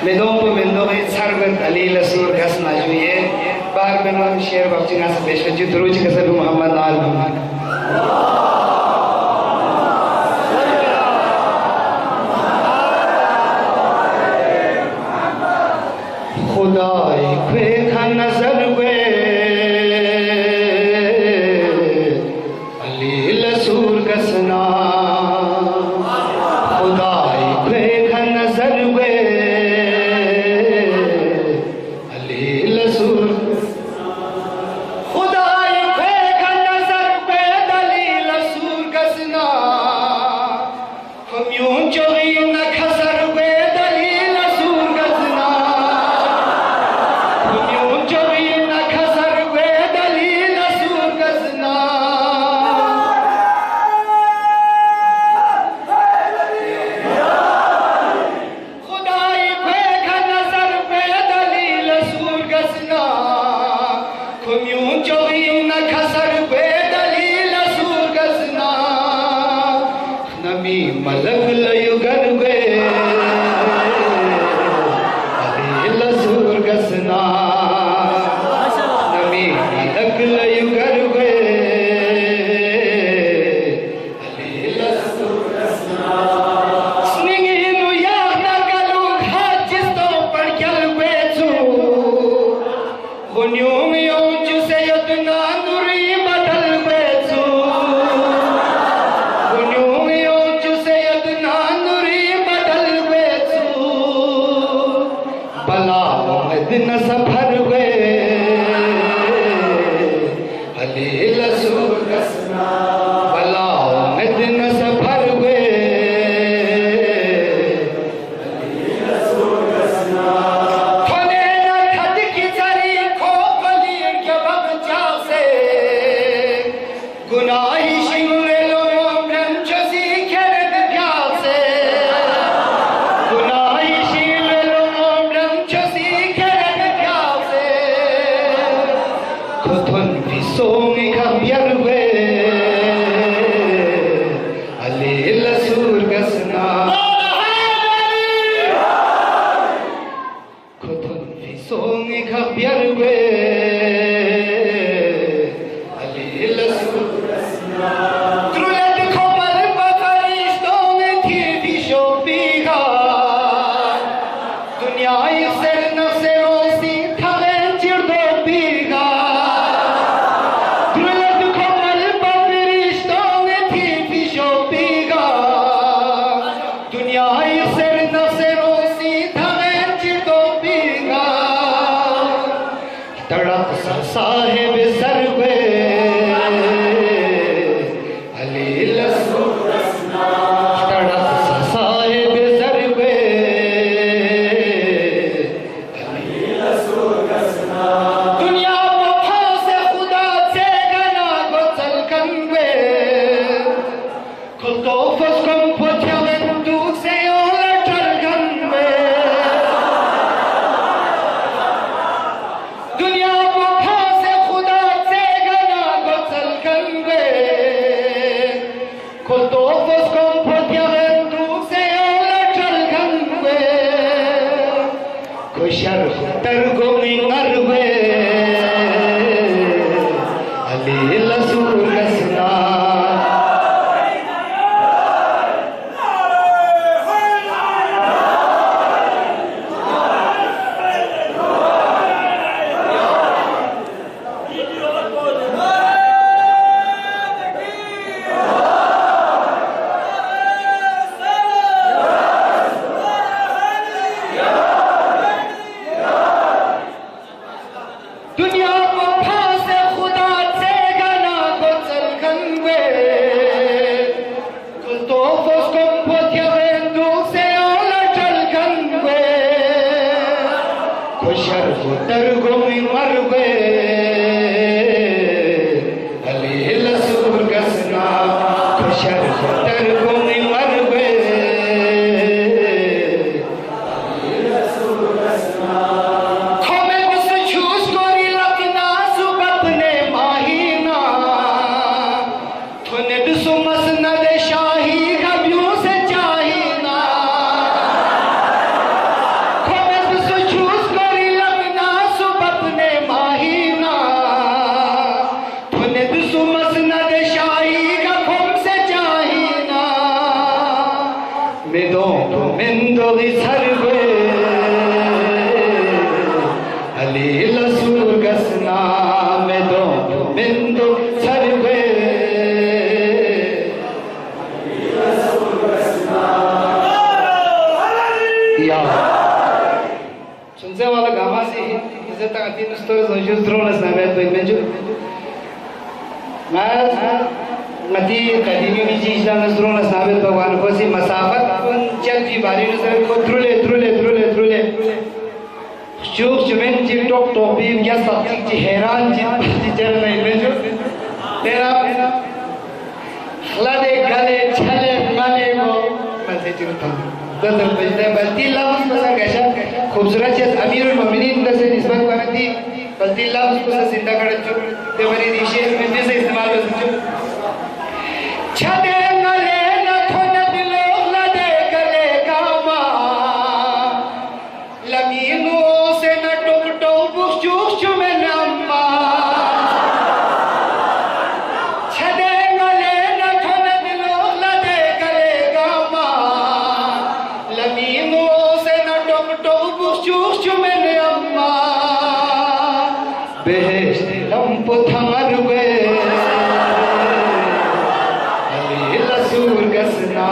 Medon mendoi sarvet ali lasur gas najuye bar menon share babchinga se beshwaju duruj kasab Muhammad al खुदाई ख्वेखा नजर वे अली लसूर गसना खुदाई ख्वेखा नजर वे अली लसूर खुदाई ख्वेखा नजर वे अली लसूर गसना हम यूं चोरी न खसर वे मलक लयुगर वे अली लसूर गसना नमी मलक लयुगर वे अली लसूर गसना स्निंगी नु याद कलू खाचिस तो पड़कल वे छु गुन्यों में ओंच से यतना नुरी बदल वे छु दिन सफर वे अली लसूर गसना बलाओ में दिन सफर वे अली लसूर गसना थोने न खद की जरी खो बली के बगचा से गुनाही शिमले लो ब्रह्मचसी खेरद प्यासे गुनाही शिमले लो ब्रह्मचसी खुथुन फिसोंग खबियर वे अली लसूर गसना खुथुन फिसोंग खबियर वे अली लसूर गसना त्रुलत खोमल बफरिश्तों में थी फिशो पीगा दुनिया से न से रोसी थगे चिड़दो पीगा तड़प साहिब सरवे अली लसूर गसना तड़प साहिब सरवे अली लसूर गसना दुनिया वफा से खुदा से गना को चलकन वे खुद तो फसकम पछावे तू से ओला चलकन वे दुनिया वफा से खुदा से गना को चलकन वे खुद तो फसकम पछावे तू से ओला चलकन वे खुशर तरगो मिंगर वे अली लसूर गसना दुनिया वफा से खुदा से गना को चलकन वे कुल तो फसकम पछावे तू से ओला चलकन वे खुशर तरगो मिंगर वे अली लसूर गसना खुशर तरगो मिंगर वे अली लसूर गसना शाही कबियों से चाहिना खोमे Medon mendo sarve Ali lasur gasna medon mendo sarve Ya Sunse wala gamasi izata atin stories on drones na met benju मती कदीमी विची इस्लाम नसरों नसाबत भगवान को सी मसाफत अपन चल जी बारी नसर को थ्रुले चूक चुमें टिकटॉक टॉपी क्या सब जी हैरान जी चल रही है जो तेरा खलादे गले छले माले को मसे चुनता तो बजते बल्ती लफ्ज़ मसा कैसा खूबसूरत चीज़ अमीरुल मोमिनीन दसे निस्बत वाली बल्ती लफ्ज़ को जिंदा कर चुक ते वरी दिशे में जैसे इस्तेमाल कर चुक छदे गले न थोन दिलो लदे गले कामा लमीनो से न टुक टुक बुक में नम्मा छदे गले न थोन दिलो लदे गले कामा लमीनो से न टुक टुक बुक में नम्मा बेहेश्त लंप थमर गए Surgasna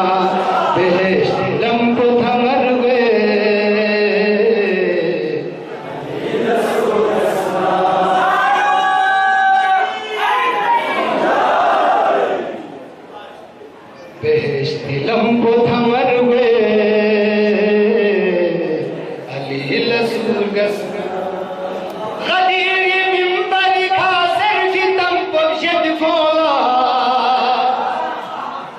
beheshti lampu thamar gwe beheshti lampu thamar gwe Ali la surgasna Khadiri mimbari khasir fitam pabshed fola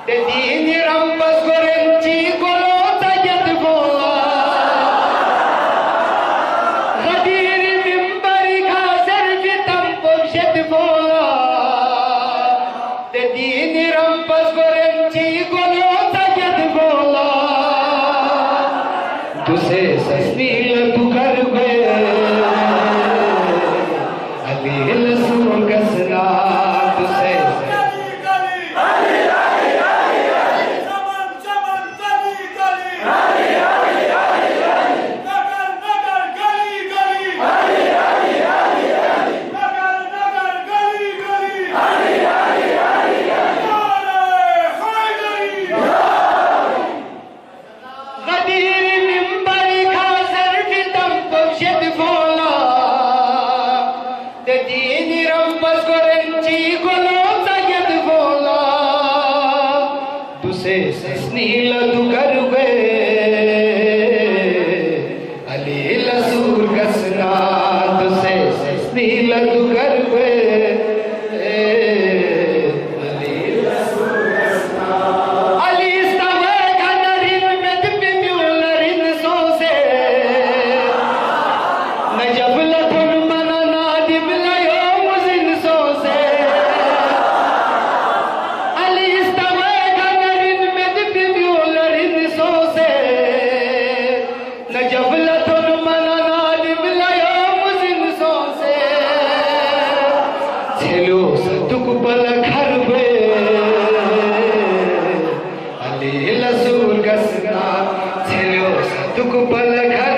Dedini rampas gorenti golo tajat bola Khadiri mimbari khaser fitam pabshed bola Dedini rampas gorenti golo tajat bola Tuse sasnil tu kar gaya Ali lasur gasna tuse Sasnila tu karve Ali lasur gasna tu se sasnila tu karve Ali lasur gasna Ali stave kanarin med pimularin so se najabla thun manana dibla yo muzin so se Ali stave Najablatun manana dibla yo muzin so se Chelo satuk bal kharbe Ali lasur gasna Chelo satuk bal kharbe